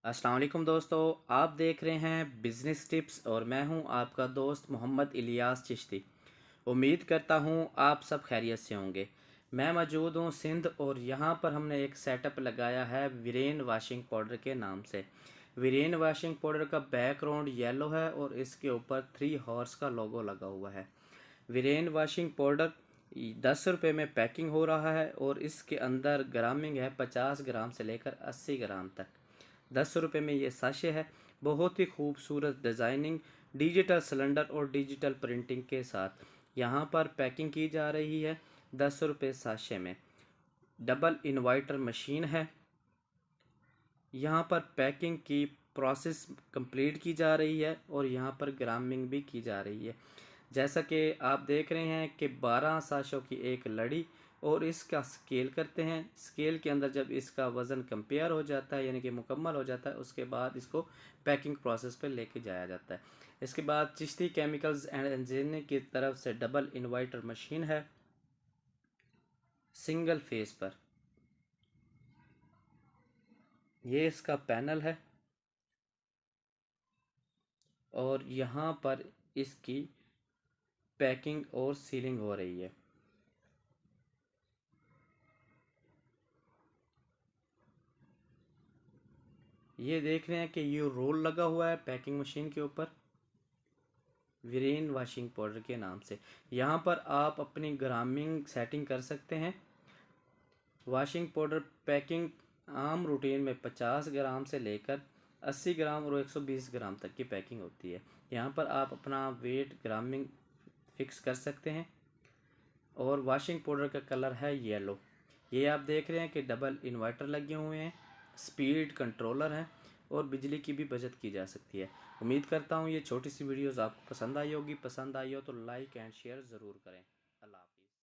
अस्सलाम वालेकुम दोस्तों। आप देख रहे हैं बिज़नेस टिप्स और मैं हूं आपका दोस्त मोहम्मद इलियास चिश्ती। उम्मीद करता हूं आप सब खैरियत से होंगे। मैं मौजूद हूं सिंध और यहां पर हमने एक सेटअप लगाया है वीरेन वाशिंग पाउडर के नाम से। वीरेन वाशिंग पाउडर का बैकग्राउंड येलो है और इसके ऊपर 3 हॉर्स का लोगो लगा हुआ है। वीरेन वाशिंग पाउडर 10 रुपये में पैकिंग हो रहा है और इसके अंदर ग्रामिंग है 50 ग्राम से लेकर 80 ग्राम तक। 10 रुपये में ये साशे है। बहुत ही खूबसूरत डिज़ाइनिंग, डिजिटल सिलेंडर और डिजिटल प्रिंटिंग के साथ यहाँ पर पैकिंग की जा रही है। 10 रुपये साशे में डबल इन्वर्टर मशीन है। यहाँ पर पैकिंग की प्रोसेस कंप्लीट की जा रही है और यहाँ पर ग्रामिंग भी की जा रही है। जैसा कि आप देख रहे हैं कि 12 साशों की एक लड़ी और इसका स्केल करते हैं। स्केल के अंदर जब इसका वज़न कंपेयर हो जाता है यानी कि मुकम्मल हो जाता है, उसके बाद इसको पैकिंग प्रोसेस पे लेके जाया जाता है। इसके बाद चिश्ती केमिकल्स एंड इंजीनियरिंग की तरफ से डबल इन्वर्टर मशीन है सिंगल फेस पर। ये इसका पैनल है और यहाँ पर इसकी पैकिंग और सीलिंग हो रही है। ये देख रहे हैं कि ये रोल लगा हुआ है पैकिंग मशीन के ऊपर वीरेन वाशिंग पाउडर के नाम से। यहाँ पर आप अपनी ग्रामिंग सेटिंग कर सकते हैं। वाशिंग पाउडर पैकिंग आम रूटीन में 50 ग्राम से लेकर 80 ग्राम और 120 ग्राम तक की पैकिंग होती है। यहाँ पर आप अपना वेट ग्रामिंग फिक्स कर सकते हैं और वाशिंग पाउडर का कलर है येलो। ये आप देख रहे हैं कि डबल इन्वर्टर लगे हुए हैं, स्पीड कंट्रोलर है और बिजली की भी बचत की जा सकती है। उम्मीद करता हूँ ये छोटी सी वीडियोज़ आपको पसंद आई होगी। पसंद आई हो तो लाइक एंड शेयर ज़रूर करें। अल्लाह हाफ़िज़।